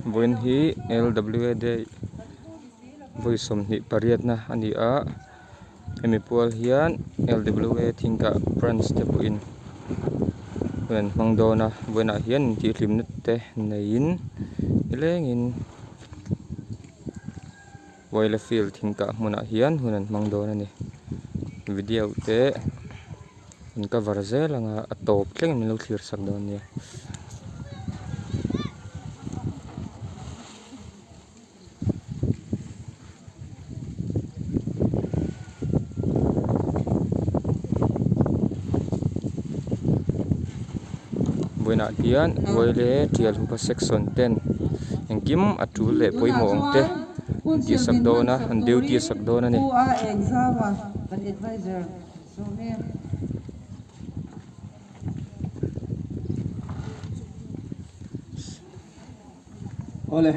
Buin hi LWA de voisom ni pariat na ani a emipual hian LWA thingka branch te puin wen mangdona buina hian ti hlimna te nein ilengin Wailafield thingka muna hian hunan mangdona ni video te in cover zelanga atop tleng min lo thlir sak don ni buina hian Waile trial hupa section 10 engkim atul le poimo ongte ti sakdona an duty sakdona ni exam an advisor so me ole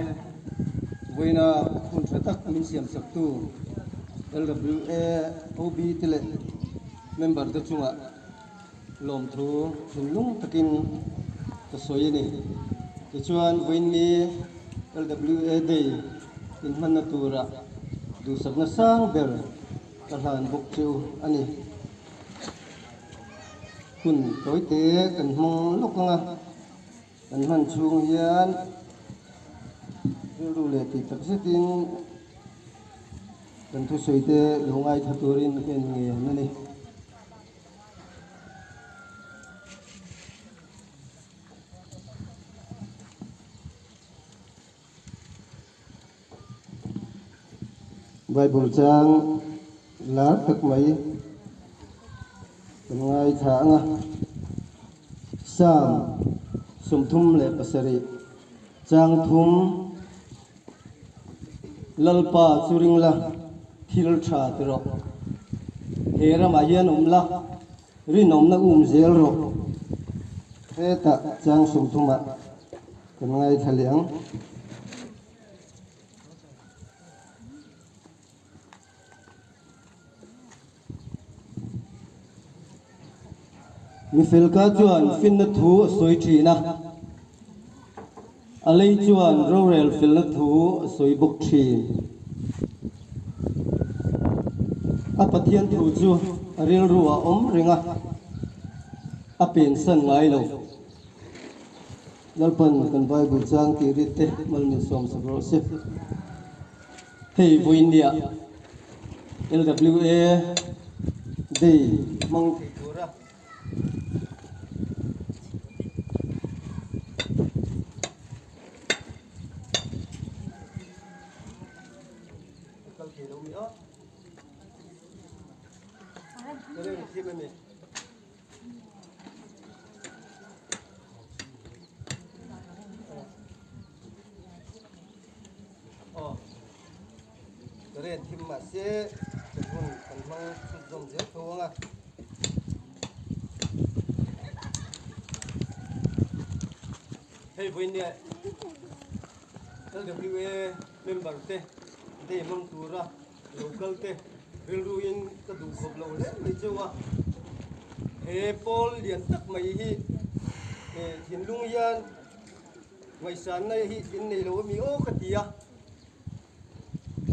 buina kuntratak minsiam saktu LWA OB tile member te chunga lom thu thunlung takin ta soyini ti chuan buin mi LWA day in manna tura du sakna sang ber kalhan buk chu ani kun toite kan mong lokanga kan man chung hian ru le ti taksitin kan thu soite lungai thaturin ken nge nani Bible chang lar tak mai ngai tha nga sam sumthum le pasari chang thum lalpa churingla thil tha tro hera ma hian umla rinom na zel ro eta chang sumthuma ngai thaliang mi felka chuan finna thu soi thina alei chuan rorel filna thu soi buk thin a pathian thu chu aril ruwa om ringa a pen san ngai lo nalpan kan bible chang ti rite malmin som sabro se hei buindia LWA day mang thura Keren tim masih sebelum kembang sujum jatuh nga. Hey buinnya, LWA member teh, dia mengtura local teh, riluin kedua koblau le, mencoba. Hey Paul lian tak mai hi, hinlung yan, mai sana hi ini lo mi o ketia.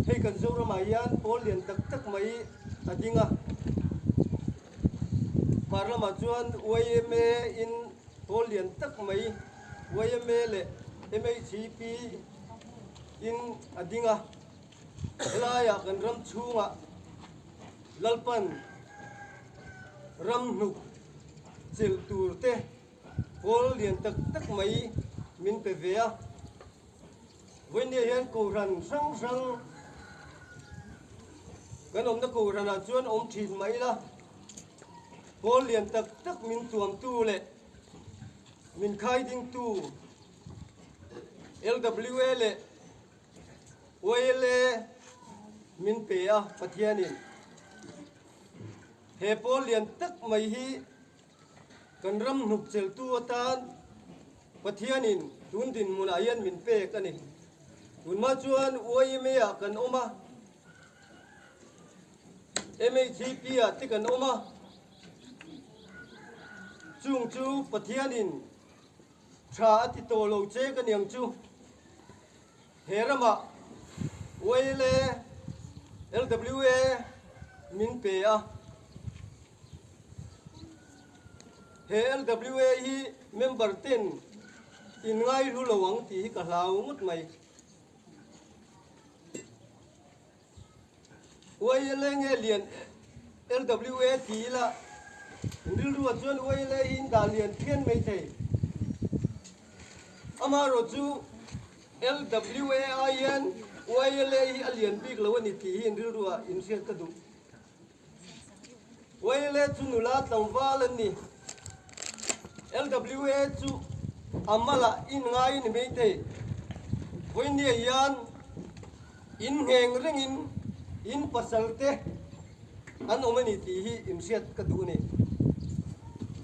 Hei kan zora mayan Paul lian tak mai adinga parla majuan YMA in Paul lian tak mai YMA le MHP in adinga elaya kan ram chunga lalpan ram nuk chil turte Paul lian tak mai min pevea when hian ko ran sang kan om na ko rana chuan om thin mai la Paul lian tak min tuam tu le min khai ding tu LWA le Waile min pe a pathianin he Paul lian tak mai hi kan ram nuk chel tu atan pathianin tun din mun ayan min pe kani tun ma chuan Waime a kan oma MHP a tikan oma chung chu pathianin tha ati to lo che kan yang chu herama wele LWA min pe a he LWA hi member ten in ngai lu lawang ti ka hlau ngut mai wele nge lian LWA ti la ril ruwa chuan wele in da lian thian mai thei amaro chu LWAIN wele hi alian big lawani ti in ril ruwa in siat ka du wele chu nula tlangwal ani LWA chu amala in ngai ni mai thei voini yan in heng ringin in pasalte an omani ti hi in siat ka du ni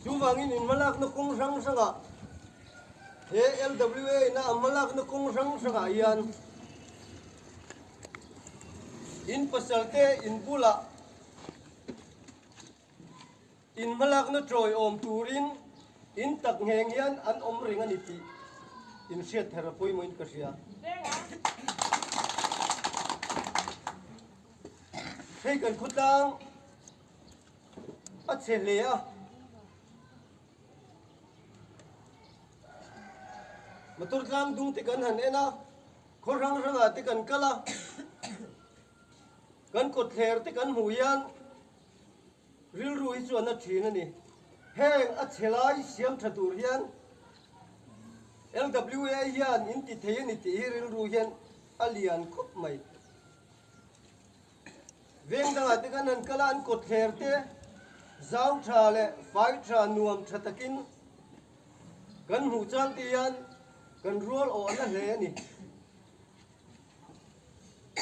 chuwangin in malak na kong sang sanga he LWA na malak na kong sang sanga yan in pasalte in bula in malak na troy om turin in tak ngeng yan an om ring ani ti in siat therapy mo in kasia hey kan khutang a chele a matur tlang dung te kan han ena khorang ranga te kan kala kan ko ther te kan huyan ril rui chu na thina ni heng a chelai siam thatur hian LWA hian in ti thei ni ti ril ru hian alian khop mai veng danga te kan han kala an ko ther te zau tha le fai tha nuam thatakin kan hu chang ti yan kan roll on la he ni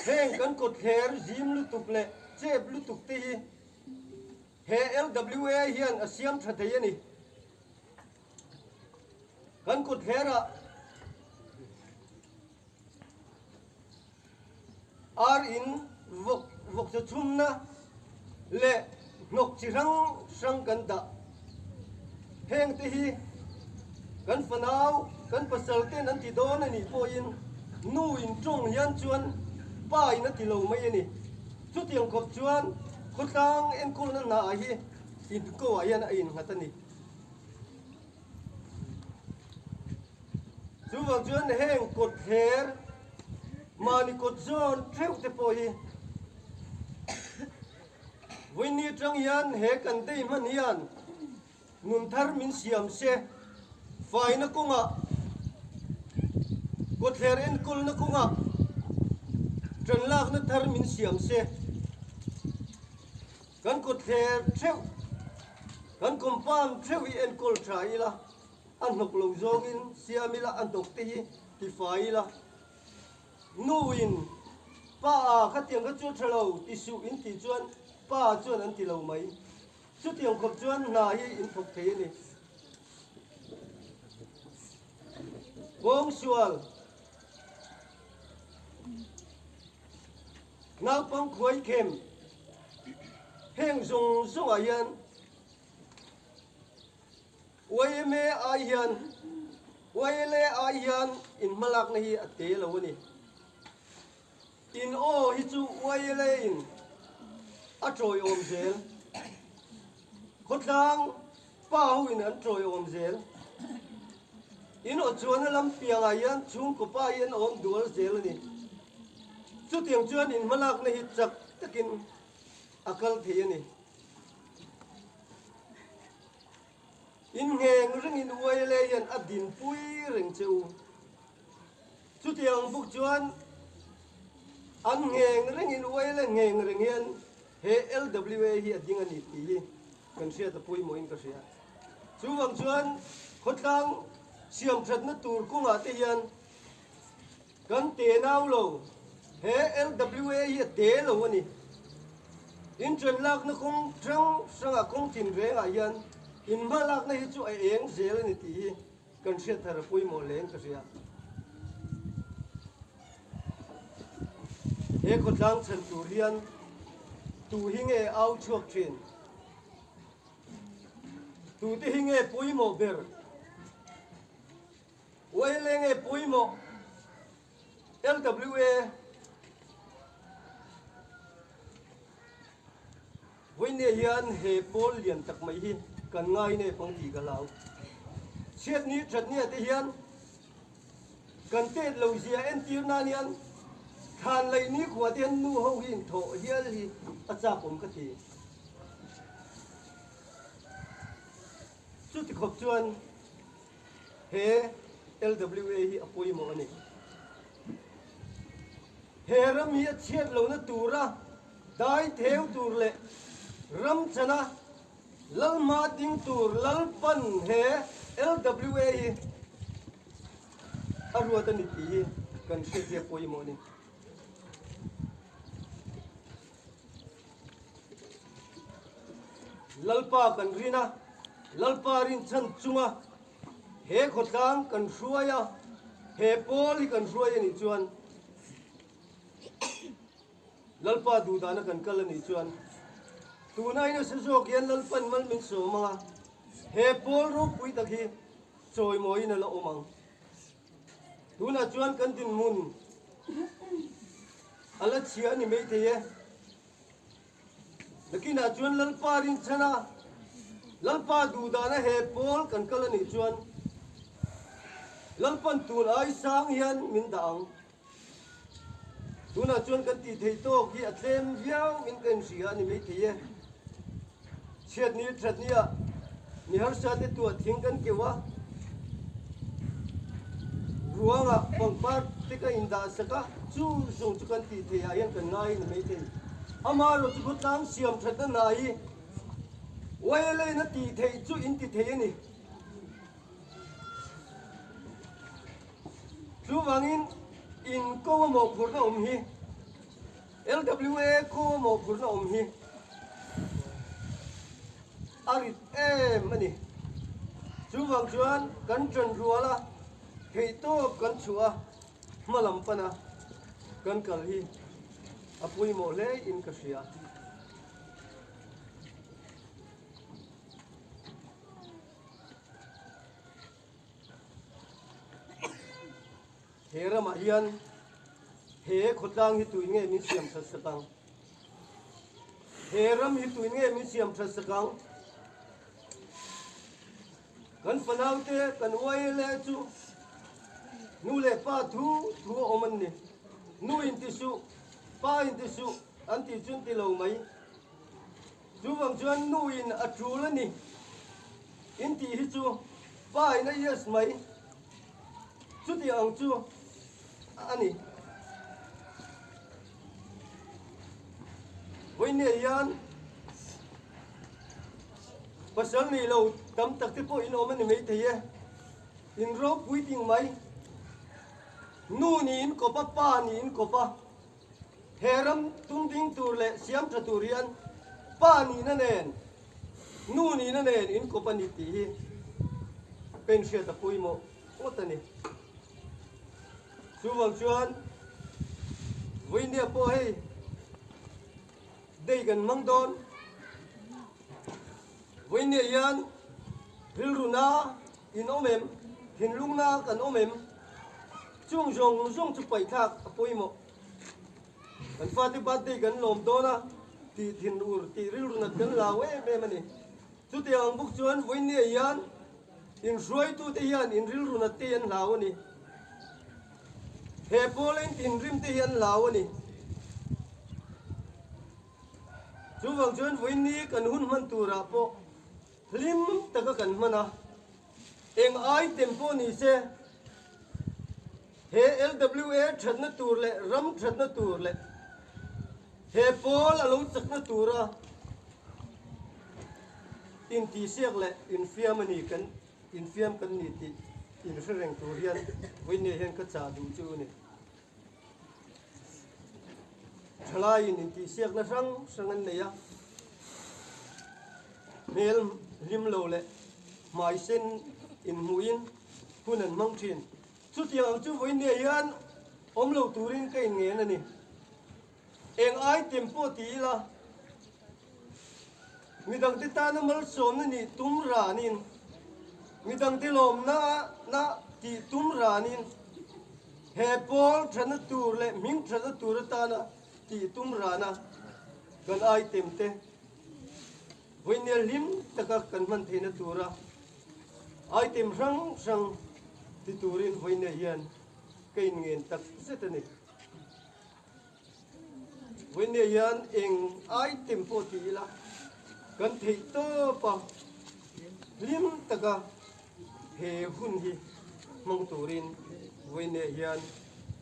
heng kan ko ther jim lu tuk le chep lu tuk ti he LWA hian asiam thatei ni kan ko thera ar in vok cha chumna le nok chirang sang kan da heng te hi kan fanau kan pasal te nan ti don ani po in nu in trong yan chuan pa in ti lo mai ani chu tiang kop chuan khutang en kul na na hi in ko ayan in ngatani chu wang chuan heng kot her mani kot zon theu te po hi Winnie Trang Yan he kan dei man yan nun thar min siam se fai na kunga kot her en kul na kunga tran lak na thar min siam se kan kot her theu kan kompam theu en kul thai la an nok lo zongin siamila an tok te hi ti fai la nuin pa ka tiang ka chu thalo ti su in ti chuan pa chuan an ti lo mai chu tiang khop chuan na hi in thok the ni bom sual nau pang khoi kem heng zong zong ayan wayme ayan wayle ayan in malak na hi ate lo ni in o hi chu wayle in a troi om zel khotlang pa hu in an troi om zel in o chuan lam piang ayan chung ko pa yan om dual zel ni chu tiang chuan in malak na hi chak takin akal the ni in ngeng ring in wayle yan adin pui ring cheu chu tiang buk chuan an ngeng ring in wayle ngeng ring yan he LWA hi ading ani ti kan sia ta pui mo in ka sia chu wang chuan khotlang siam that na tur kunga te hian kan te nau lo he LWA hi te lo ani in tren lak na kong trang sanga kong tin re nga yan in malak na hi chu ai eng zel ni ti kan sia thar pui mo leng ka sia he khotlang chan tur hian tu hinge au chuak thin tu te hinge pui mo ber wailenge pui mo LWA với nè hiền hệ Paul liền tắc mấy hi cần ngay nè phong thị cả lão chết ní trật nè thế hiền cần tết lâu gì em tiêu na niên than lấy ní của tiền nu hậu hin thọ hiền thì ắt cha cũng cái gì chút thì khóc chuan hệ LWA hi apoi mo ani hệ ram hi chết lâu na tura dai theo tur le ram chana lal ma ding tur lal pan he LWA hi arwa tan ti kan se je poi mo ni lalpa kan rina lalpa rin chan chunga he khotlang kan ruaya he pol kan ruaya ni chuan lalpa du dana kan kal ni chuan tunai na se jok yan lalpan mal min so manga he pol ro pui takhi choi moi na la omang tuna chuan kan tin mun ala chia ni mei the lakina chuan lalpa rin chana lalpa du dana he pol kan kal ni chuan lalpan tun ai sang hian min daang tuna chuan kan ti thei to ki atlem viau min kan sia ni mei the chet ni that ni a ni har sa te tu thing kan kewa ruanga pangpar te ka inda saka chu zong chu kan ti thei a yan kan ngai ni mei the amaro chu tang siam that na nai wele na ti thei chu in ti thei ni chu wangin in ko mo phur na hi LWA ko mo phur na hi arit mani chu wang chuan kan tran ruala thei to kan chua malam pana kan kal hi apui mo le in ka sia he rama hian he khotlang hi tuin nge min siam thas sakang he ram hi tuin nge min siam thas sakang kan fanau te kan wai le chu nu le pa thu oman ni nu in ti su pa in ti su an ti chun ti lo mai chu wang chuan nu in a thu la ni in ti hi chu pa in a yes mai chu ti ang chu ani với nè yan pasal ni lo tam tak te po in oman ni mei thei in ro pui ting mai nu ni in ko pa ni in ko pa heram tum ding tur le siam tha turian pa ni na nen nu ni na nen in ko pa ni ti hi pen sia ta pui mo otani chu wang chuan với nè po hei đây gần mong đón với nè yan ril runa in omem hin lung na kan omem chung rong chu pai thak apoi mo kan fa ti bat dei kan lom do na ti thin ur ti ril runa kan lawe me mani chu ti ang buk chuan với nè yan in roi tu te yan in ril runa te yan law ni he polen tin rim te yan law ni chu wang chuan với ni kan hun man tu ra po lim ta ka kan mana eng ai tempo ni se he LWA thadna tur le ram thadna tur le he pol alo chakna tura in ti siak le in fiam ani kan in fiam kan ni ti in reng tur hian với ni hen ka cha du chu ni thlai in ti siak na sang an nei a mel lim lo le mai sen in muin hunan mang thin chu tiang chu với ne yan om lo turin kai nge na ni eng ai tempo ti la mi dang ti ta na mal som na ni tum ra nin mi dang ti lom na ti tum ra nin he pol thana tur le ming thana tur ta na ti tum rana kan ai temte voine lim taka kan man thena tura ai tem rang rang ti turin voine hian kein ngen tak setani voine hian eng ai tem po ti la kan thei to pa lim taka he hun hi mong turin voine hian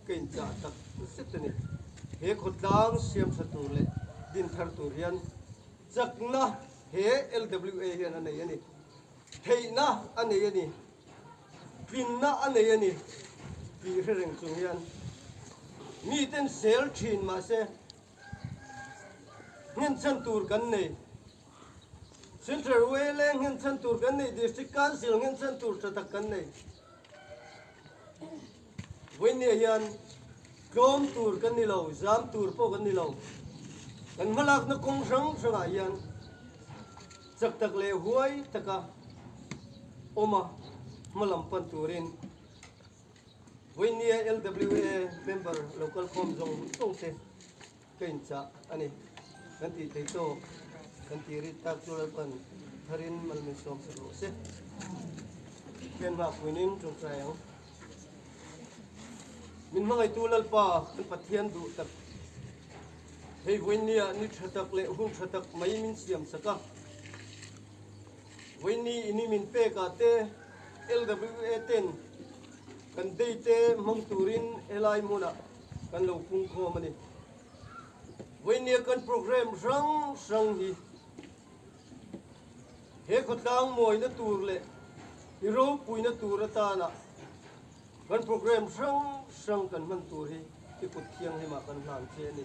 kein cha tak setani he khotlang siam sa tur le din thar tur hian chakna he LWA hian anei ani theina anei ani pinna anei ani pi reng chung hian mi ten sel thin ma se ngen chan tur kan nei Central Wayland ngen chan tur kan nei district council ngen chan tur tak kan nei voine hian klom tur kan ni lo zam tur po kan ni lo kan malak na kong rang rang hian chak tak le huai taka oma malam pan turin voine LWA member local com zong tong se kain cha ani kan ti thei to kan ti ri tak tulal pan tharin malmin som sa ro se ken ma puinin chung trai min mangai tulal pa kan pathian du tak hei voinia ni thatak le hung thatak mai min siam saka voini ini min pe ka te LWA 10 kan deite mong turin elai muna kan lo pung kho mani voinia kan program rang rang hi he khotlang moi na tur le iro pui na tur ta na kan program rang rang kan man tur hi ti put thiang hi ma kan hlan che ni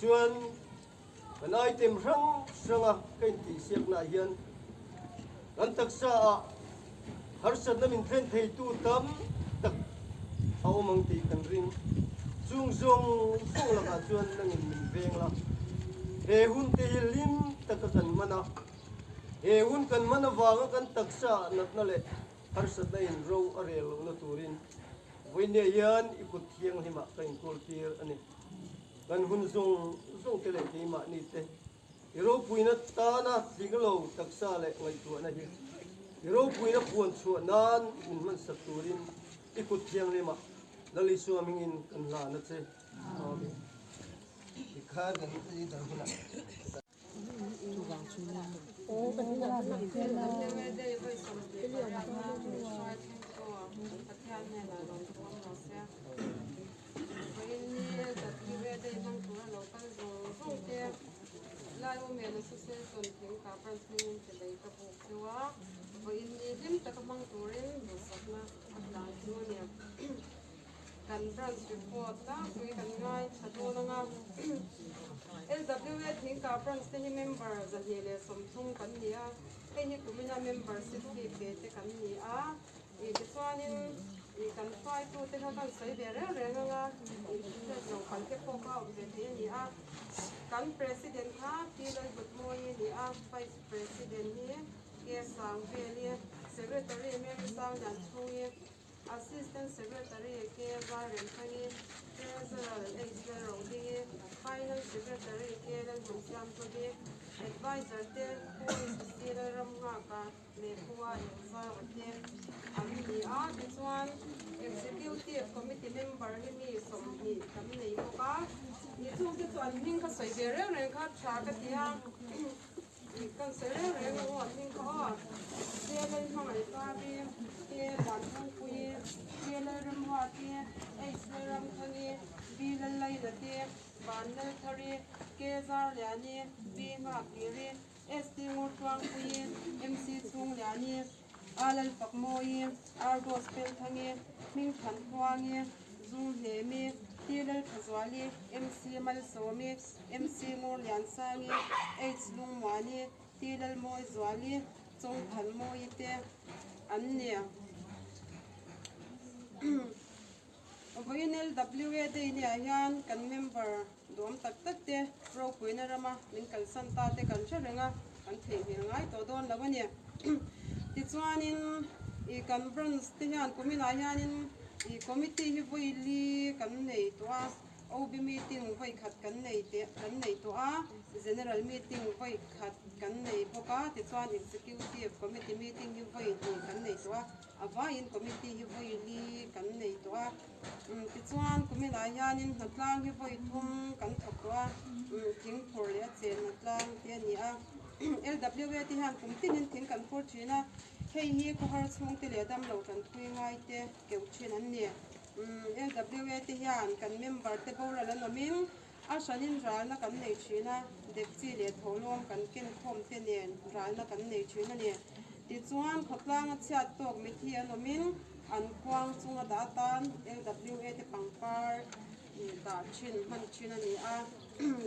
chuan kan item rang ranga kan ti siak na hian kan taksa har san na min thlen thei tu tam tak au mang ti kan ring chung zong zong la ka chuan nangin min veng la he hun te lim tak kan mana he hun kan mana wanga kan taksa nat na le har san na in ro arel na turin voine yan iput thiang hima kan kol tir ani kan hun zong zong te le ki ma ni te iro puina ta na tinglo taksa le ngai tu na hi iro puina puan chu nan in man sak turin ikut thiang le ma lali suaming in kan la na che amen ikhar kan ti dar huna lai o mel association thing ka pran thing te dei ka bu chewa o in ni lim ta ka mang turin bu sakna atla chu ne kan branch report ta pui kan ngai thado na nga LWA thing ka pran te ni member za hele som thung kan nia ke ni kumina membership ki pe te kan ni a e te chuanin e kan fai tu te ka kan sai be re nga e te no kan ke po ka o te ni a kan president ha pilai but moi ni a vice president ni ke sang ve ni secretary mem sang jan chui assistant secretary ke ba ren thani treasurer executive rodi finance secretary ke lan jam to de advisor te police state ram ha ka le huwa sa te ami ni a this one executive committee member ni som ni kam nei ko ka ni chung te chuan ning ka soi be re ren kha tha ka tia ni kan se re re ngo ning ko se le hang ai pa bi ke dan thang pui ke le ram wa ke ai se ram thani bi le lai la te ban le thari ke zar le ani bi ma ki ri st ngo twang pui mc chung le ani alal pak moi ar gospel thangi ming than khwangi zum he mi tilal khazwali mc mal somi mc mor lian sangi h lung wani tilal moi zwali chong thal moi te annia voinel WA de ni ayan kan member dom tak tak te pro puina rama min kal san ta te kan charenga kan thei hil ngai to don lawani ti chuanin I kan bronze te hian kumina hianin i committee hi voi li kan nei to a OB meeting voi khat kan nei to a general meeting voi khat kan nei boka ti chuan executive committee meeting hi voi ni kan nei to a avain committee hi voi li kan nei to a ti chuan kumila hianin natlang hi voi thum kan thok to a thing phur le chen natlang te ni a LWA ti han kum tin thing kan phur thina hei hi ko har chung te le dam lo kan thui ngai te keu thin an ni LWA ti hian kan member te bora lan amin a shanin ral na kan nei thina dekchi le tholom kan ken khom te nen ral na kan nei thina ni ti chuan khatlang a chiat tok mi thi an amin an kwang chunga da tan LWA te pangpar da chin man chin ani a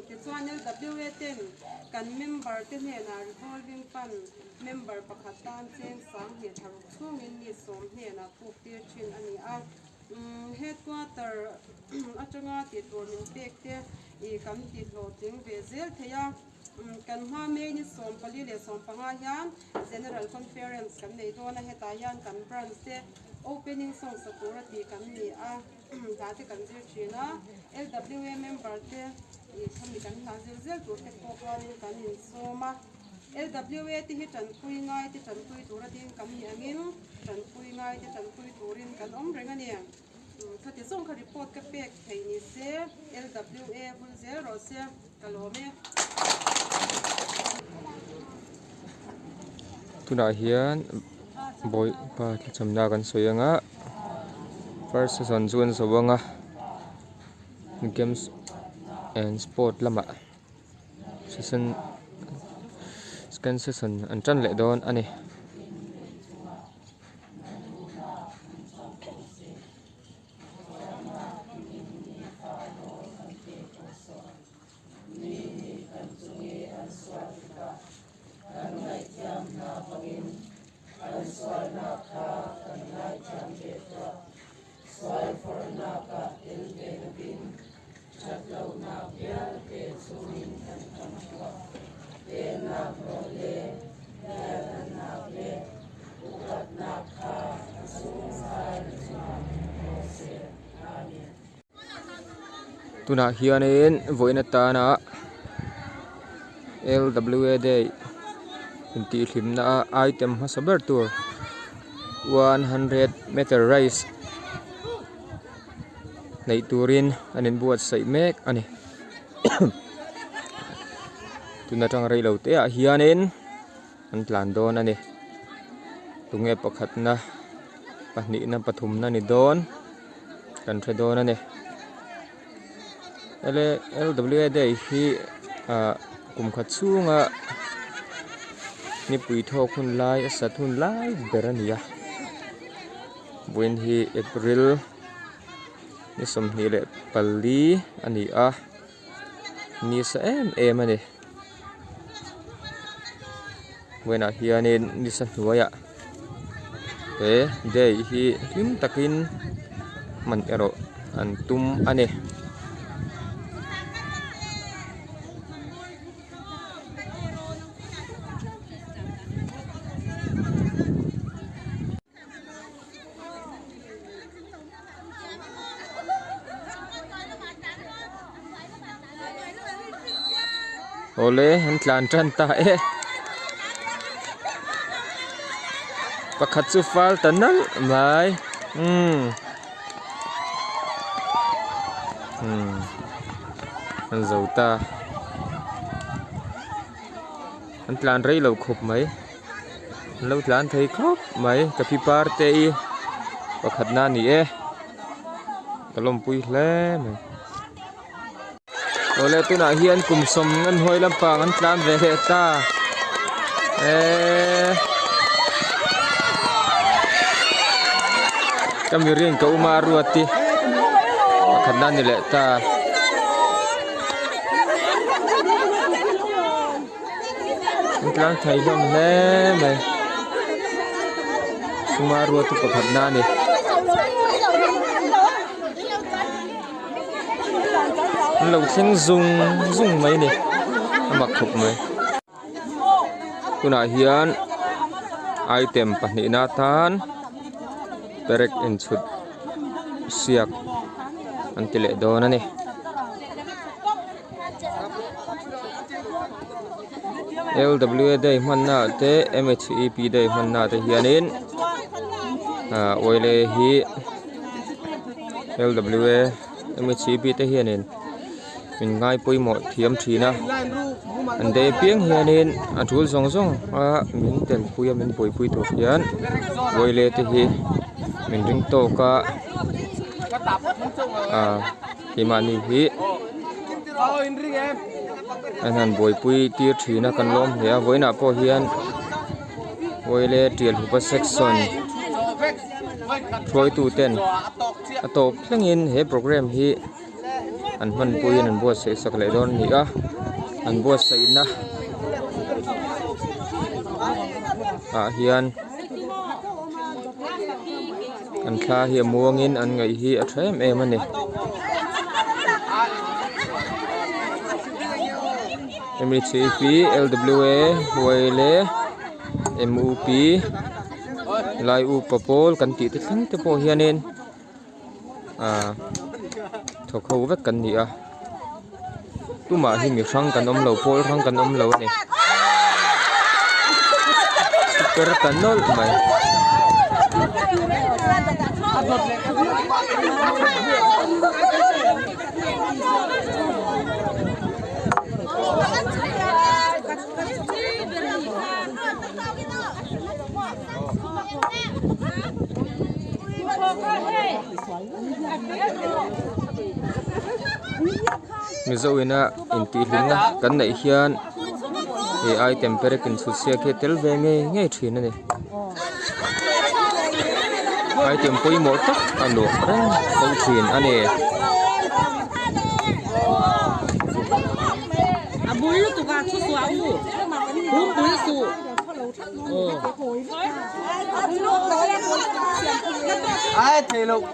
ti chuan LWA ten kan member te ne na revolving fund member pakhatan cheng sang he tharuk chungin ni som he na puk te chin ani a headquarter atanga ti tur min pek te I kam ti lo ting ve zel theya kan ha me ni som pali le som panga hian general conference kan nei do na heta hian kan branch te opening song sakura ti kan ni a ta te kan zir china LWA member te I thami kan ha zel tur te ko kan in soma LWA ti hi tan pui ngai ti tan pui tur tin kan ni angin tan pui ngai ti tan pui turin kan om renga ni khati song kha report ka pek theini se LWA bul zero se kalome tuna hian boy pa chamna kan soyanga first season zone sawanga games and sport lama season second season an chan le don ani tuna hianin voina tana LWA day inti hlimna item hasaber tur 100 meter race nei turin anin buat sai mek ani tuna tang rei lo te a hianin an tlan don ani tunge pakhat na pahni na pathum na ni don kan thre don ani LWA day hi kum khat chunga ni pui thok hun lai asat hun lai berania buin hi April ni som ni le pali ani a ni sa em ani wena hianin ni sa huaya day hi him takin man ero antum ani ole han tlan tran ta pakhat chu fal tanal mai han zauta han tlan rei lo khop mai lo tlan thei khop mai ka pi par te I pakhat na ni kalom pui hle mai ole tuna hian kum som ngan hoi lampang an tlam ve he ta kami ring ka uma ruati pakhatna ni le ta an tlang thai lam hle mai uma ruati pakhatna ni lâu thing dung mấy nè mặc khục mấy tuna hian item pahni na tan perek in chut siak an ti le dawn ani LWA dei hmanna te MHEP dei hmanna te hianin oile hi LWA MHEP te hianin min ngai poimo thiam thina an dei piang hianin a thul zong zong a min tel puya min pui tu hian oile te hi min ring to ka himani hi anh han bồi pui tir thina kan lom hia voina po hian oile tial hupa section troi tu ten atop thlengin he program hi an man puin an bo se sak le don ni a an bo sai na hian an kha hi muangin an ngai hi a them em ani MHEP, LWA, Oile, MUP, Lai U Popol, kan ti te thing te po hianin thok ho vek kan ni a tuma hi mi rang kan om lo pol rang kan om lo ni super kan nol mai mizoina inti hlinga kan nei hian AI temperature su sia ke tel ve nge thin ani ai tem poi mo tak alo rang ko thin ani abul tu ka chu su au hu pui su ai thầy lục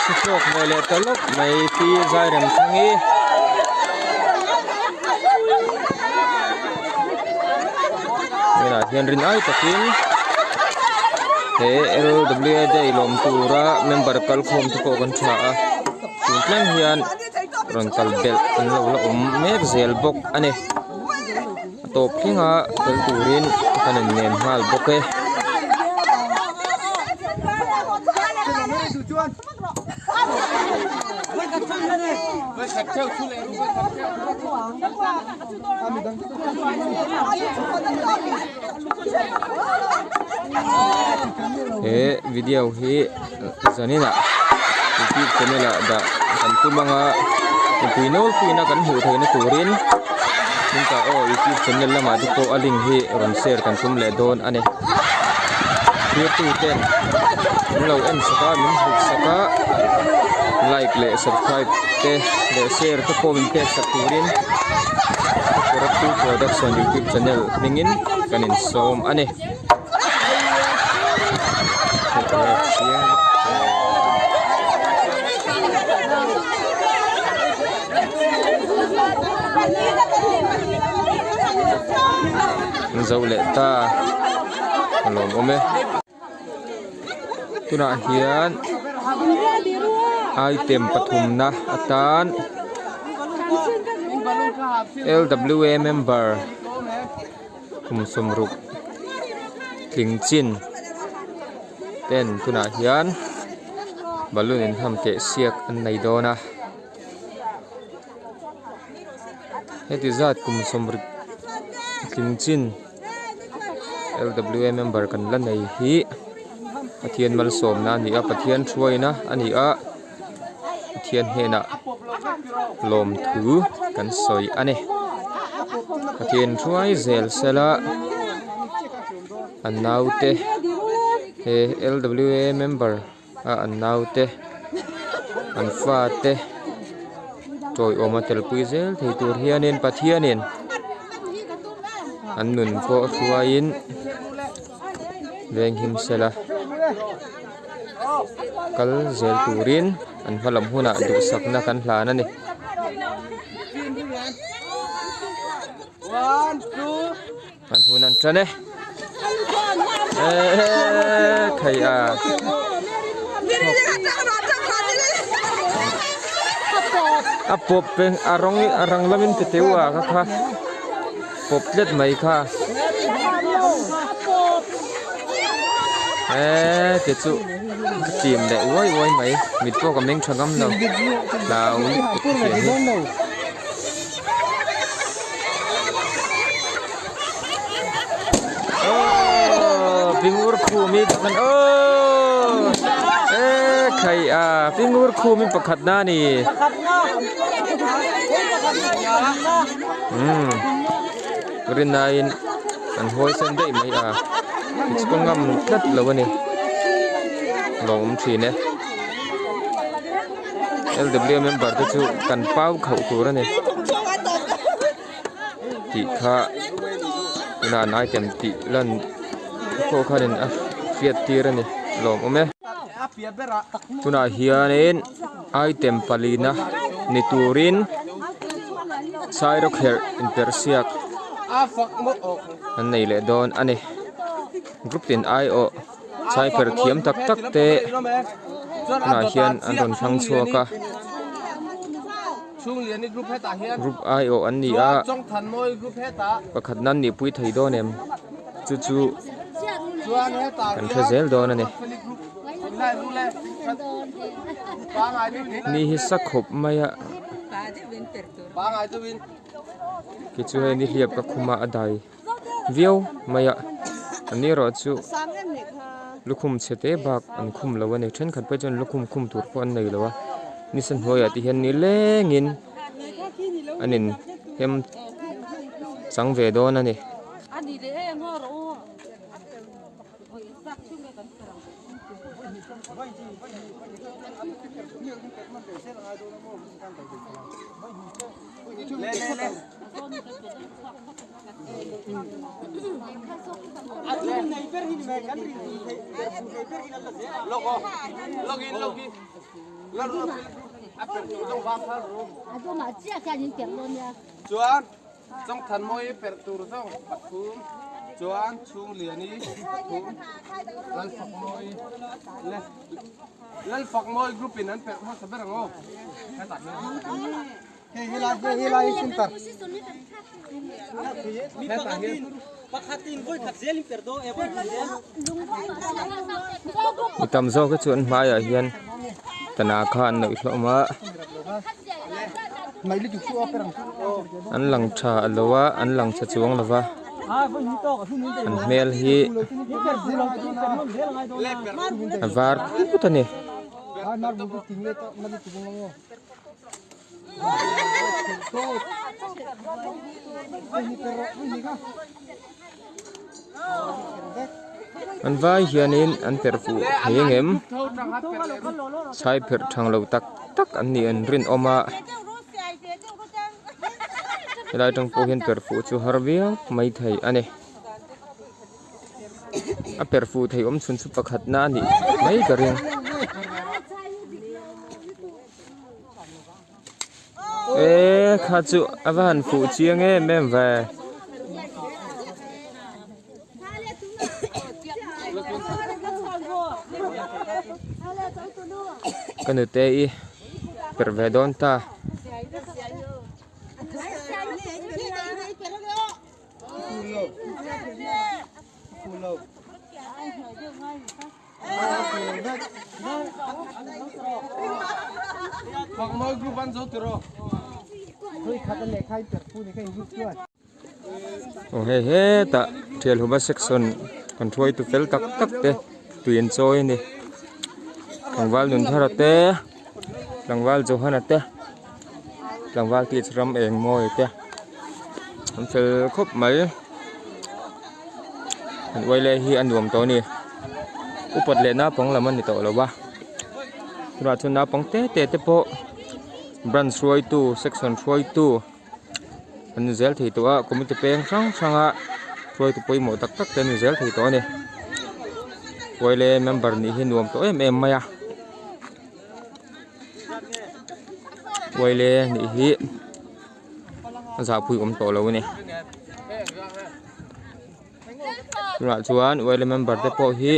Sifrok mele talok mai ti zairem thangi mena hian rin ai takin he LWA dei lom tura member kal khom tu ko kan tha a tlang hian ron kal bel an lo la mek zel bok ani top thinga tel turin kanen nem hal boke video hi zanina YouTube channel da kan tumanga pinol pina kan hu theina turin ninka YouTube channel lama du ko aling hi ron share kan tum le don ane tu ten lo en saka min hu saka like le subscribe te le share te comment te sak turin Koratu Production YouTube channel ningin kanin som ane Zau le ta lom ome tuna hian item pathum na atan LWA member Sumruk Tingchin ten tuna hian balloon in ham te siak an nei dona heti zat Sumruk Tingchin LWA member kan la nei hi pathian mal som na ni a pathian thuaina ani a pathian hena lom thu kan soi ani pathian thuai zel sela an naute he LWA member an naute an fa te toy oma tel pui zel thei tur hianin pathianin an nun ko thuain veng him sela kal zel turin an halam huna du sakna kan hlan ani 1 2 kan hunan trane kaya apop peng arang lamin petewa kha pop let mai kha ke chu team le woi mai mit po ka meng thangam lo lau pingur khu mi kan khai pingur khu mi pakhat na ni rinain kan hoi sen dei mai ngam đất là bên này lồng chỉ nè LW member tu chu kan pau khẩu tu ra nè ti kha na nai tem ti lan ko kha den fiat ti ra nè lồng ome tu na hianin item palina niturin sairok her intersiak an nei le don ani group tin IO sai per thiam tak tak te na hian an ron thang chuaka group IO an ni a pakhat nan ni pui thei do nem chu kan thezel do na ni ni hi sakhop maya ki chu he ni hliap ka khuma adai viau maya ani ro chu lukhum chete bak an khum lawa ne then khat pe jon lukhum khum tur pon nei lawa ni san hoya ti hen ni lengin anin hem sang ve do na ni ani de he ngo ro Chuan trong thần môi per tur trong bắt phum chuan chung liền đi phum lên phọc môi group in anh per hoa sắp ra ngô Hilai center itam zo ka chuan mai a hian tana khan noi hloma an lang tha alowa an lang cha chuang lova an mel hi avar putani an vai hianin an perfu hengem sai per thanglo tak tak an ni an rin oma lai tang po hian perfu chu harvia mai thei ani a perfu thei om chun chu pakhat na ni mai garing kha chu avan fu chiang e mem ve kanu te I pervedon ta he ta thial huma section control to fel tak tak te tu enjoy ni langwal nun tharate langwal johanate langwal ti chram eng moi te an fel khop mai an waile hi an nuam to ni upat le na pong laman ni to lowa ra chun na pong te po branch roi tu section roi tu an zel thei to a committee peng sang a roi tu poimo tak tak te ni zel thei to ni waile member ni hi nuam to em maya za pui to lo ni tuna chuan oile member te po hi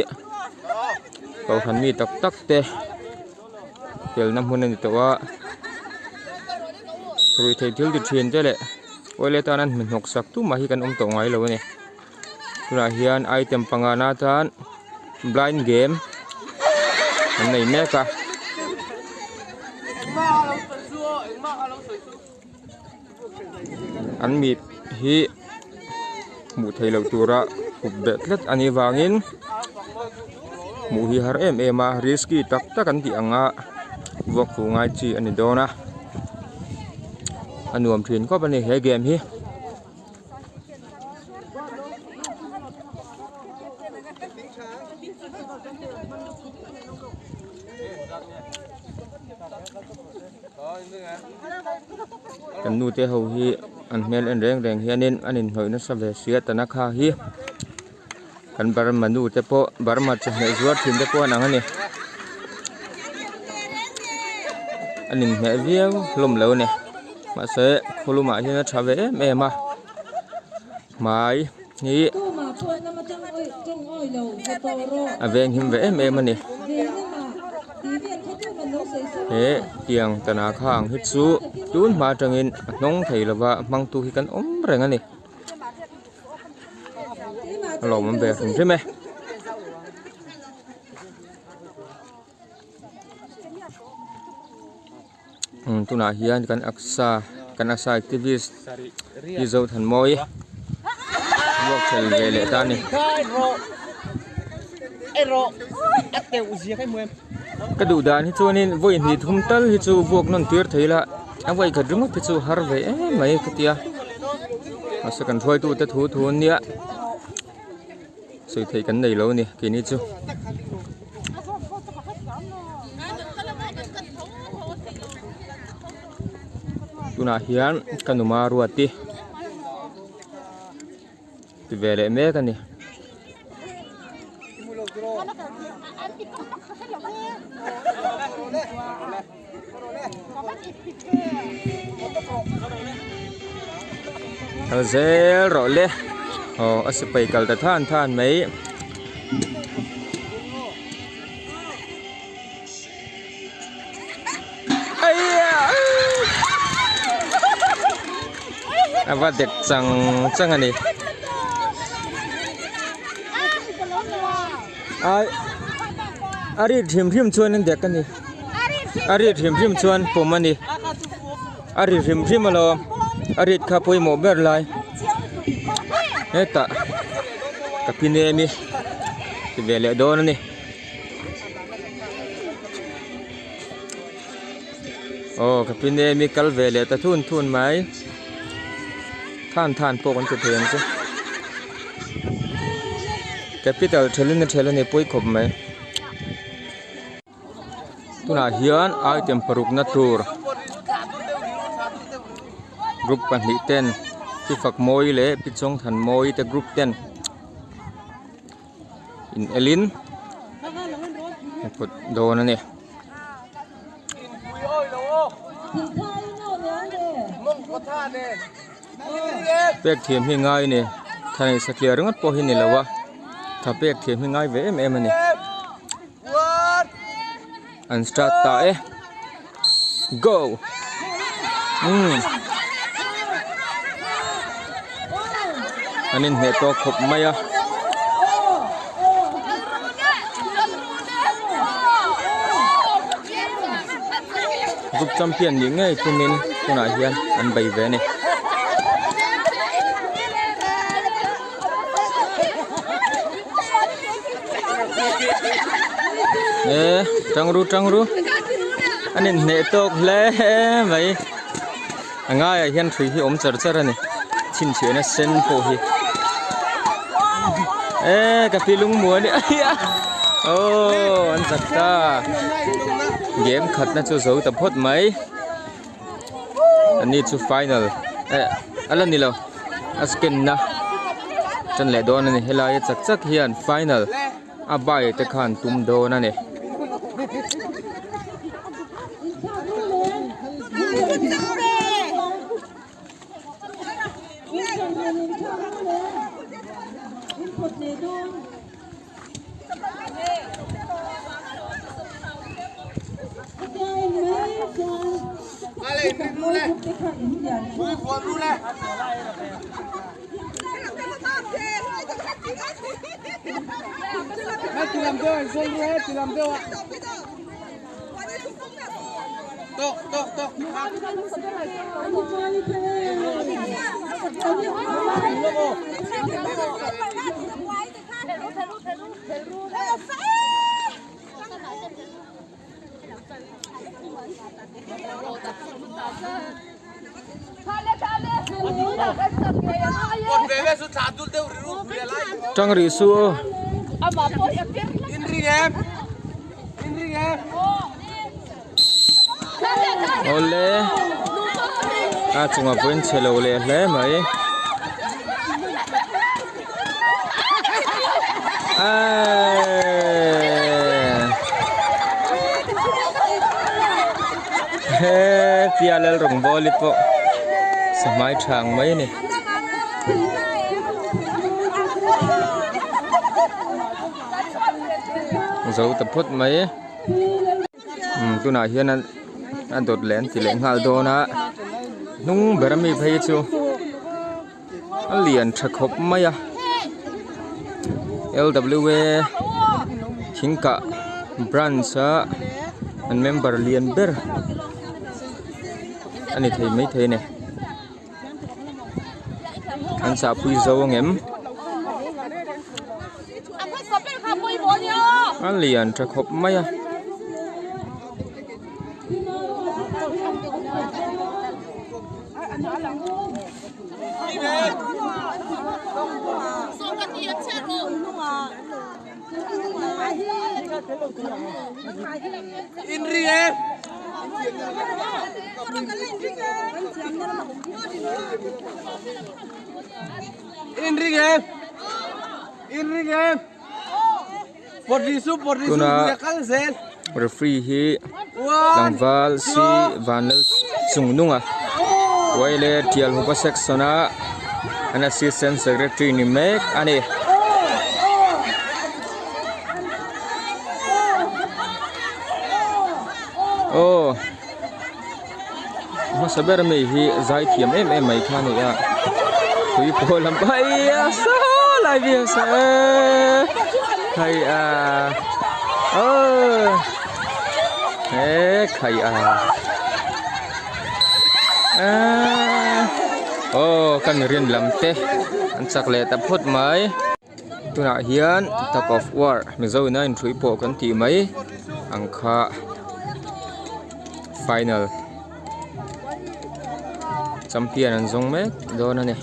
ko khan mi tak tak te tel na mun ni to wa rui thei thil di thin te le oile tanan min nok sak tu ma hi kan to ngai lo ni tuna hian item pangana tan blind game an nei me ka an mi hi mu thei lo tura khub be tlet ani wangin mu hi har em ema risky tak tak an ti anga vok fu ngai chi ani dona anuam thin ko bani he game hi kan nu te ho hi an mel en reng hianin anin hoina sa ve sia tana kha hi kan bar manu te po bar ma che he zuar thin te po nang ani anin me viau lom lo ne ma se khuluma hi na thave me ma mai ni aveng him ve me ma ni he tiang tana khang hit su tun ma tangin nong thei lawa mang tu hi kan reng ani lo man be khum me tuna hian kan aksa activist hi zo than moi vok thei ve le ta ni cái đủ đàn hi chu nên voi ni thum tal hi chu vok non tir theila avai ka drum pe chu har ve mai ka tia asa kan thoi tu te thu nia soi thei kan nei lo ni ki ni chu tuna hian kanuma ruati ti vele me ka ni zel rồi le asipai kal ta than mấy ava dek chang ani ai ari thim chuan an dek ani ari thim chuan pom ani ari thim alo ari kha poi mo ber lai eta kapine mi ti vele don ni kapine mi kal vele ta thun mai than po kan te chu capital thelani poi khop mai tuna hian item paruk na tur group panhi ten ki fak moi le pichong than moi te group ten in elin put do na ni pek thiam hi ngai ni thai saklia ringat po hi ni lawa tha pek thiam hi ngai ve em ani and start ta go anin he to khop maya group champion ni ngai tumin tuna hian an bai ve ni trangru anin ne tok le mai anga ya hian thui hi om char ani chin chena sen po hi ka pilung mu ni an sakta game khat na chu zo ta phot mai ani chu final ala ni lo asken na chan le don ani helai chak hian final abai te khan tum do na ne Trang risu ole chunga point chelo le hle mai he tialel rong boli po samai thang mai ni dấu tập phút mấy tôi nói hiện anh đột lên thì lên hal đô na nung bờ mi thấy chưa anh liền chặt hộp mấy à LWA chính cả branch anh member liền ber anh thấy mấy thế này anh sẽ pui dấu anh em anh liền chặt hộp mấy à referee hi langwal si vanel sungnunga waile tial hopa sectiona an assistant secretary ni mek ani oh masaber me hi zai thiam em mai khani ya hui po lam bai sa lai bi sa khai khai kan rin lam te an chak le ta phut mai tuna hian tug of war mi zo na in thui po kan ti mai angkha final champion an zong mek do na ne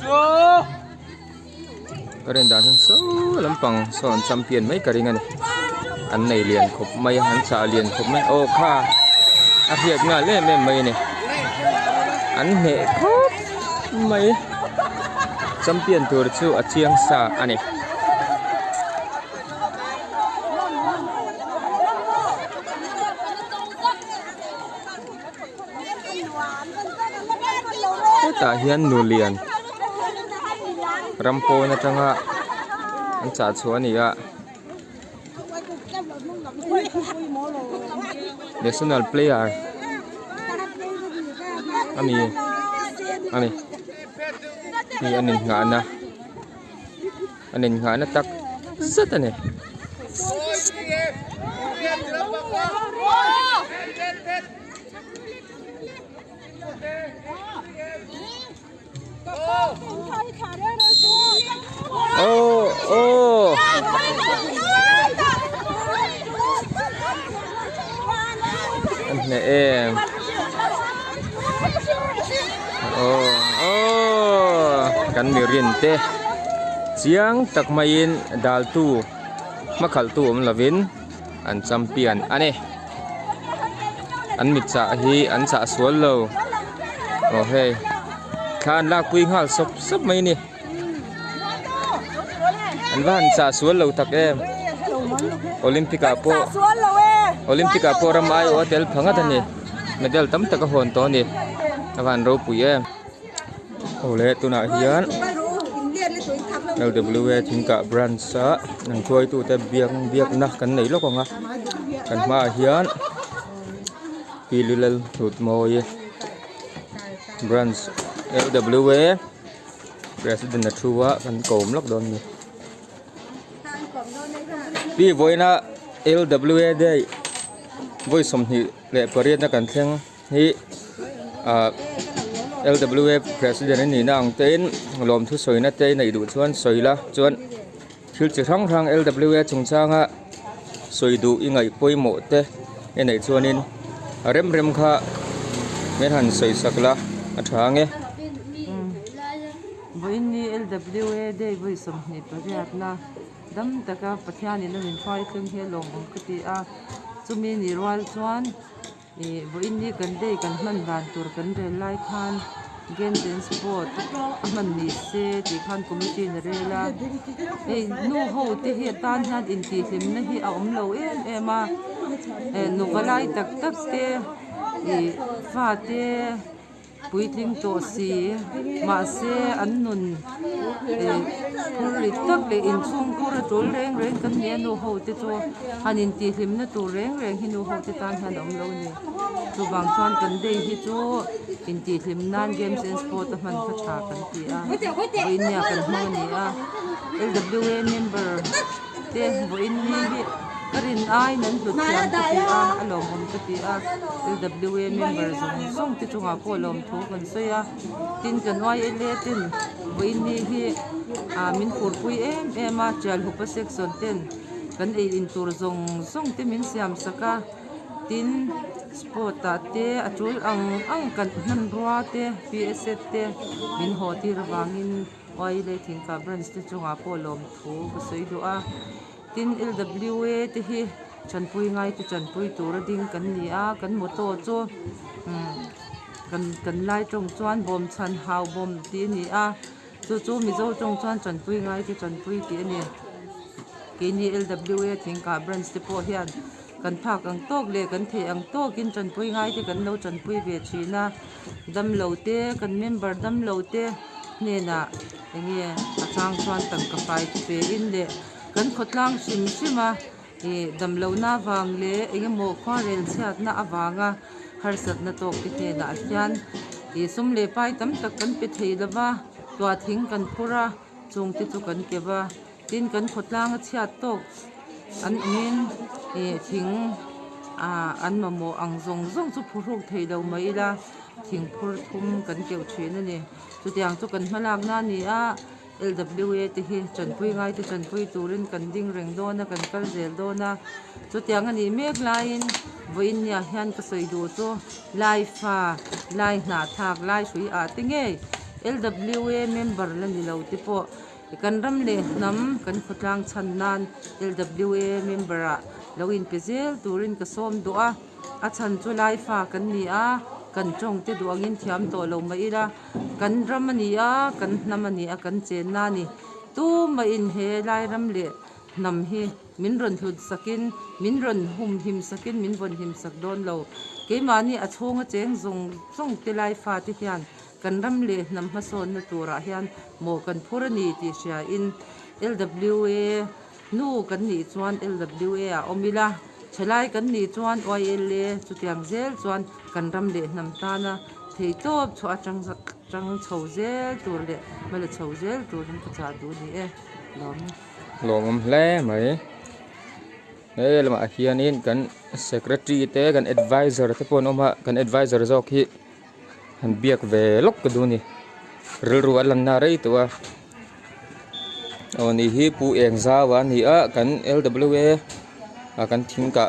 karen dan so lampang son champion mai karinga ne an nei lian khop mai han cha lian khop mai o kha a hiat nga le me mai ne an ne khop mai champion tur chu a chiang sa ani ta hian nu lian rampo na tanga an cha chuani ya national player ami ni anin nga na tak satane nè em kan mi rin te chiang tak main dal tu makhal tu lavin an champion ane an mit cha hi an cha sual lo hey khan la pui ngal sop mai ni an van cha sual lo tak em Olympica po ramai hotel phangat ani medal tam tak hon to ni awan ro pui em ole tuna hian LWA thingka branch sa nang tuai tu te biak na kan nei lo ko nga kan ma hian pilulal thut moi branch LWA president na thuwa kan kom lok don ni pi voina LWA dei voi som hi le pariat na kan thleng hi LWA president ni na ang ten lom thu soina te nei du chuan soila chuan thil chi thang thang LWA chungchanga soidu ingai poimo te enei chuanin rem kha men han soi sakla athange Voini LWA day voi som ni pariat na dam taka pathiani na min fai tlung he long kati a chumi ni rwal chuan voini kan dei kan man dan tur kan rel lai khan games and sport man ni se ti khan committee na rela nu ho te hi tan han in ti hlim na hi a om lo ema nu galai tak te fa te puitling to si ma se an nun ri tak le in chung ko ra tol reng kan ne no ho te cho hanin ti hlim na tu reng hi no ho te tan han om lo ni chu bang chuan kan dei hi chu in ti hlim nan games and sport man kha tha kan ti a in ya kan ho ni a LWA member te voin ni hi karin ai nan hlut thiam ka ti a alom hom ka ti a LWA member song ti chunga ko lom thu kan soya tin kan wai ele tin voin ni hi min khur pui em a chal hu pa section 10 kan ei in tur zong song te min siam saka tin sport ta te atul ang kan nan ruwa te PSS te min ho ti rawangin wai le thing ka branch te chunga ko lom thu ba soi do a tin LWA te hi chanpui ngai te chanpui tur ding kan ni a kan moto chu kan lai tong chuan bom chan hau bom ti ni a chu mi zo tong chuan chanpui ngai te chanpui ti ni ke ni LWA thingka branch te po hian kan phak ang tok le kan the ang tok in chanpui ngai te kan lo chanpui ve thina dam lo te kan member dam lo te ne na engi achang chuan tang ka pai pe in le kan khotlang shima dam lo na wang le engi mo khwa rel chat na awanga har sat na tok te na hian sum le pai tam tak kan pe thei lawa tua thing kan phura chung ti chu kan kewa tin kan khotlang a chat tok an min thing an mamo ang zong chu phuruk thei lo mai la thing phur thum kan keu thina ni chu tiang chu kan hmalak na ni a LWA te hi chanpui ngai te chanpui turin kan ding reng do na kan kal zel do na chu tiang ani mek lain voin nya hian ka soi do chu lai fa lai na thak lai sui a tinge LWA member la ni lo ti po kan ram le nam kan khutlang chan nan LWA member a loin pezel turin ka som do a chan chu lai fa kan ni a kan chong te duangin thiam to lo mai la kan ramani a kan namani a kan chen na ni tu ma in he lai ram le nam hi min ron thud sakin min ron hum him sakin min bon him sak don lo ke mani a chhonga cheng zong te lai fa ti hian kan ram le nam ha son na tura hian mo kan phurani ti sha in LWA nu kan ni chuan LWA a omila chelai kan ni chuan OILA chutiang zel chuan kan ram le nam ta na thei top chu atang chho zel tur le mala chho zel tur in ka cha du ni lom hle mai lama hianin kan secretary te kan advisor te pon oma kan advisor jok hi han biak ve lok ka du ni ril ru alan na rei to oni hi pu eng zawa ni a kan LWA kan thingka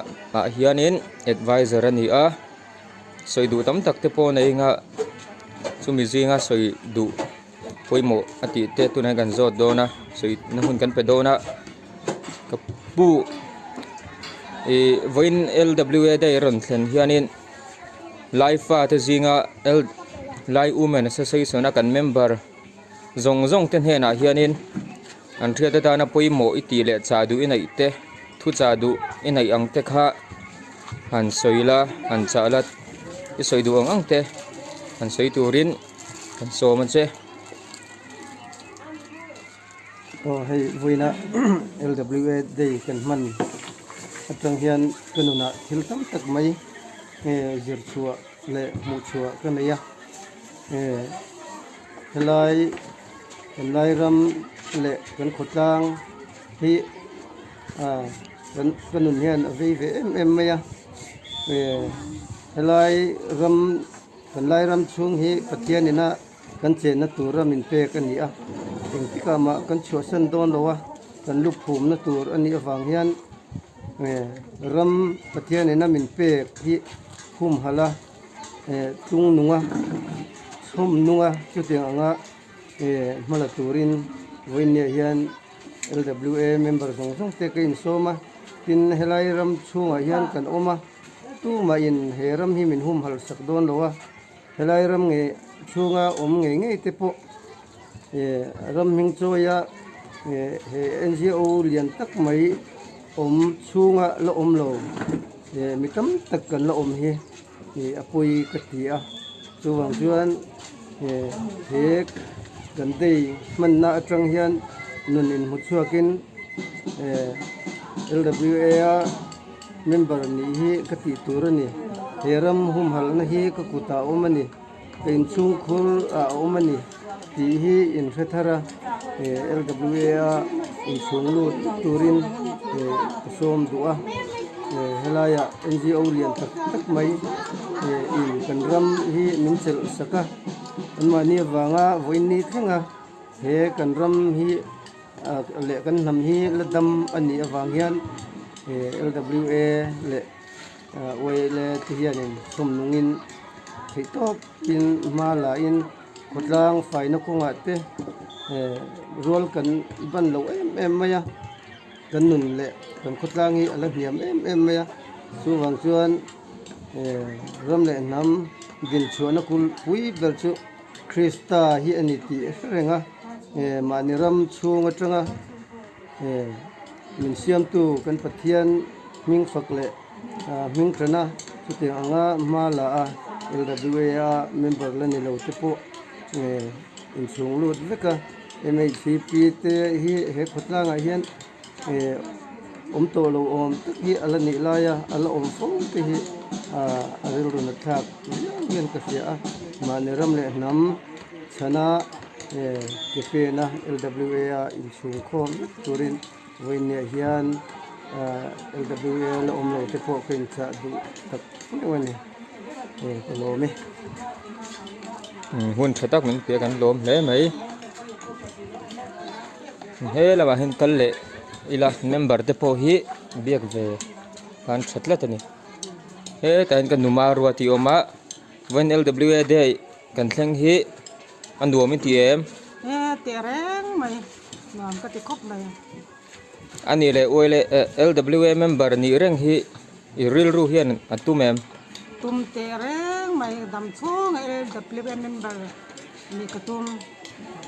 hianin advisor ani a soi du tam tak te po nei nga chumi zinga soi du poimo ati te tunai kan zot dona soi na hun kan pe dona ka pu voin LWA dai ron thlen hianin life te zinga lai women association kan member zong ten he na hianin an thia ta na poimo iti le cha du inai te thu cha du inai ang te kha han soila han chalat i soi du ang te han soi turin kan so man che hay vui na LWA day kan man atang hian kanuna thil tam tak mai zir chua le mu chua kanaya helai ram le kan khotang hi kanun hian ve em maya helai ram chung hi pathianina kan che na tura min pe kan ni a eng tika ma kan chua san don lowa kan lup phum na tur ani awang hian ram pathianina min pe hi khum hala tung nunga som nunga chu tiang anga mala turin voinia hian LWA member song te kain soma tin helai ram chunga hian kan oma tu ma in he ram hi min hum hal sak don lowa helai ram nge chunga nge te po ram ming choya he NGO lian tak mai chunga la lo mi tam tak kan la hi apoi katia chuwang chuan he kan dei man na atang hian nun in muchuakin LWA member ni hi kati turani heram hum hal na hi ka kuta omani kain chung khul a omani ti hi in thara LWA in chung lu turin som du'a helaya NGO lian tak mai in kan ram hi min chel saka anmani wanga voini thenga he kan ram hi le kan nam hi ladam ani awang hian LWA le we le tihianin somnungin thitop in mala in khotlang fai na kunga te rol kan ban lo em maya kan nun le kan khotlang hi ala hiam em maya chuwang chuan ram le nam din chuana kul pui ber chu Krista hi ani ti renga mani ram chunga tanga min siam tu kan pathian ming fakle ming trana chuti anga mala a LWA member la ni lo te po in chung lut veka MHCP te hi he khotlanga hian to lo hi ala ni laya ala phong te hi aril runa thak hian ka sia mani ram le nam chana ke na LWA in chung khom turin voinia hian LWA la lo te po kin cha du tak wani lo me hun thatak min pe kan lom le mai he la ba hin kal le ila member te po hi biak ve kan thatla tani he tan kan numa ruati oma wen LWA de kan thleng hi anduam ti em tereng mai ngam ka ti khop lai ani le oile LWA member ni reng hi iril ru hian atumem tum tereng mai dam chung LWA member ni katum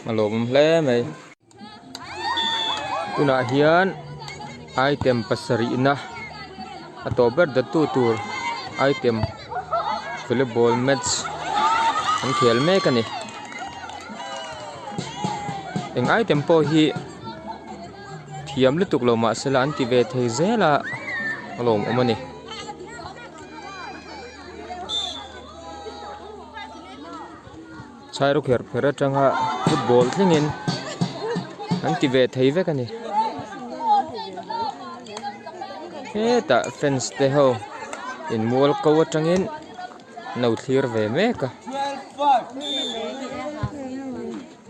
malom hle mai tuna hian item pasari na atober da tu tur item volleyball match an khel me kani eng item po hi thiam lutuk lo ma sela anti ve thei zela alom omani chairu kher phera tanga football thingin anti ve thei ve kani he ta fence te ho in mol ko atangin no thlir ve me ka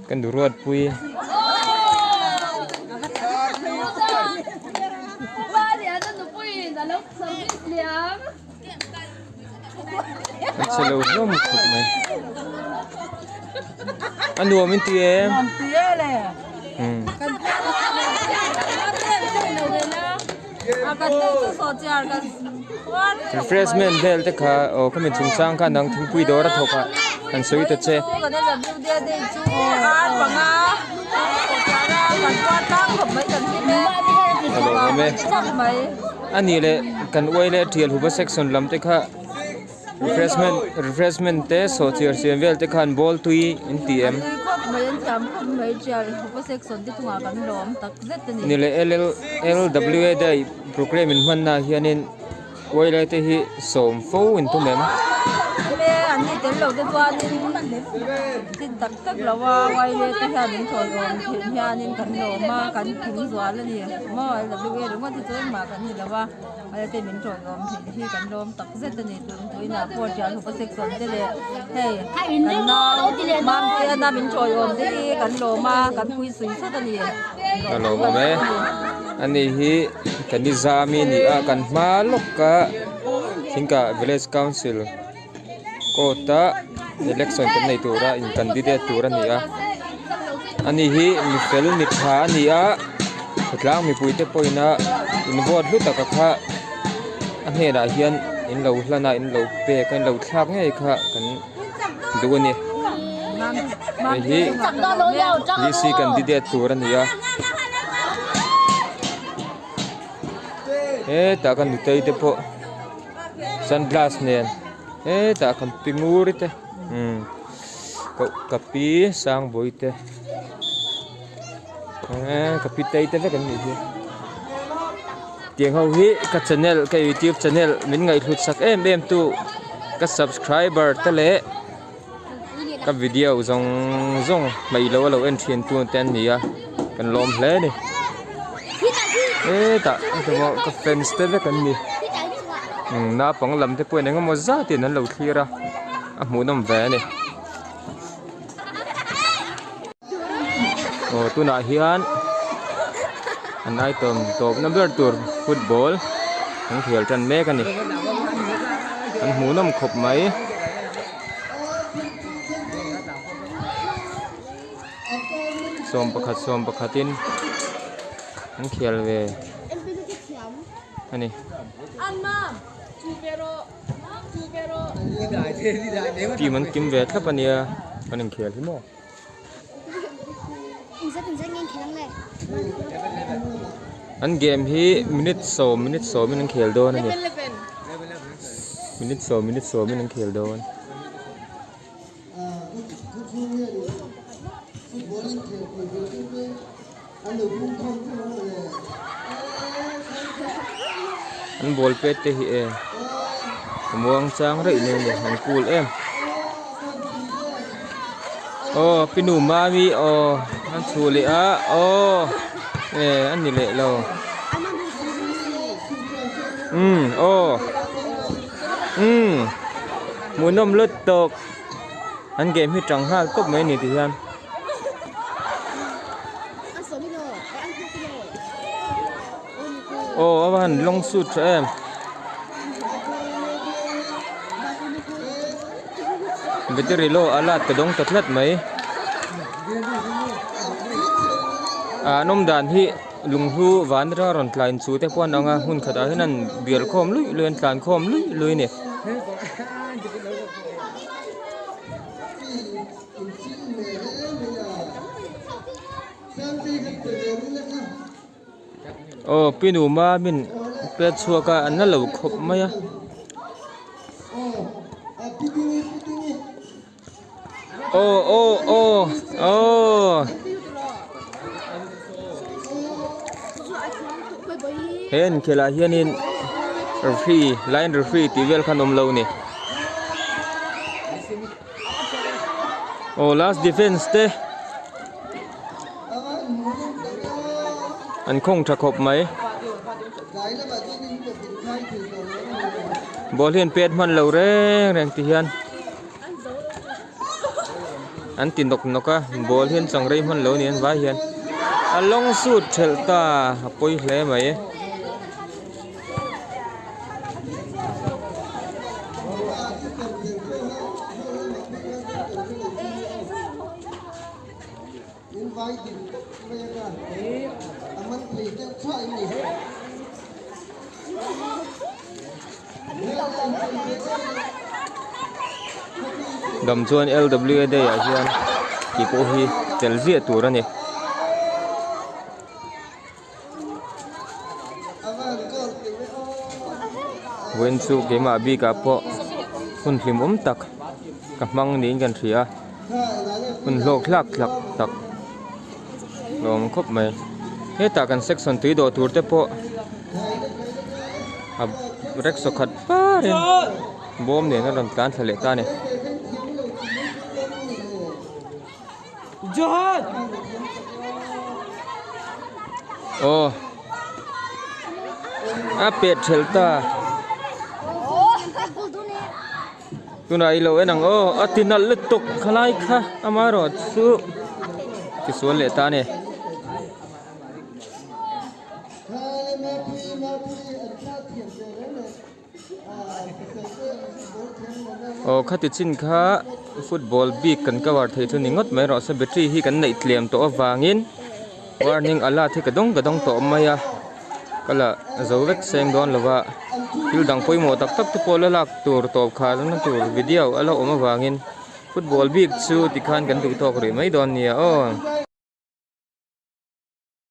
kan duruat pui Selalu belum kut mai. Anu amin tiem. tiele Refreshment bel te kha o kami chung sang kha nang thing pui dora thoka kan soi ta che. Alo me. Ani le kan oi le thial huba section lam te kha refreshment te so tier siam vel te khan ball tui in tm mấy anh chạm không mấy giờ có section thì thuaกันล้อมตักเจ็ดนี่ นี่เลย LWA ได้โปรแกรมมันน่ะเฮียนินไว้เลยที่สมฟูอินทุเมม แม่อันนี้เดี๋ยวเราจะตัวนี่ติดตักแล้วว่าไว้เลยที่อันนี้ถอยออกเห็นอันนี้กันล้อมมากันถึงสวนแล้วนี่มาLWAหรือว่าที่จะมากันนี่แล้วว่าอะไรที่มันถอยออกเห็นที่กันล้อมตักเจ็ดนี่ตัวน่ะพอจะรู้ว่าsectionได้เลยเฮ้ยกันน้องบางทีน่ะมันถอยออกที่กันล้อมมากันคุยสุยสุดนี่ Kalau mame, ani hi kanizami ni akan malok ka hingga village council kota election kan itura in candidate tura ni a ani hi mi fel mi tha ni a tlang mi puite poina in vote lu ta ka kha ane da hian in lo hlana in lo pe kan lo thak ngai kha kan du ni hi si candidate tura ni a ta kan nutay te po sunglass nen ta kan pinguri te kapi sang boy te kapi tay te kan ni hi tiang ho hi ka channel ka YouTube channel min ngai thut sak em tu ka subscriber te le ka video zong mai lo en thien tu ten ni a kan lom hle ni tak itu mau ke fans tadi kan ni, na penglam tu pun dengan moza tu nan laut kira, munam van ni. Oh tu nak hian, anai top number tour football, ang khel tan me kan ni, ang munam khop mai. Som pakatin. Ang khel ve ani ti man kim ve thap ania kan khel hi mo an game hi minute so min khel do ani minute so min khel do anh bol pet te hi e muang chang rei ne ne han cool em pinu ma mi an chu le a an ni le lo munom lut tok an game hi chang ha top mai ni ti han awan long shoot em battery low alat kedong tatlat mai nom dan hi lunghu van ra ron tlain chu te pon anga hun khata hinan bial khom lui luen tlan khom lui ne pinu ma min pet chuaka an na lo khop maya hen khela hianin line referee ti vel khanom lo ni last defense te an khong tha khop mai ball hian pet man lo reng ti hian an tin nok noka ball hian chang rei man lo ni an vai hian a long shoot thelta poi hle mai dam chuan LWA day a hian ki po hi tel zia tur ani wen chu ke ma bi ka po hun hlim tak ka mang ni kan thria มันโลกลักตักลมครบไหมเฮ้ตากันเซ็กซ์ตีโดตูร์เตปอับเร็กสกัดป้าเนี่ยบอมเนี่ยนั่นการทะเลตาเนี่ยโอ้อาเป็ดเชลตาตุนายโลเอนังโอ้อตินัลลุตุกขลายค่ะอามารอดสุที่สวนเลตาเนี่ยโอ้ข้าติดสินค้าฟุตบอลบีกันกวาดเททุนิงดไม่รอสเบตรีฮีกันในเตรียมตัววางินวาร์นิ่งอัลลาที่กระดงตัวมายาก็ละจะเวกเซงดอนหรือว่าฮิลดังปุยโมตักตุโพลลักตัวตบขาดนั่นตัววิดีโออัลลาออกมาวางินฟุตบอลบีกชูติคันกันตัวตอกหรือไม่ดอนเนี่ยโอ้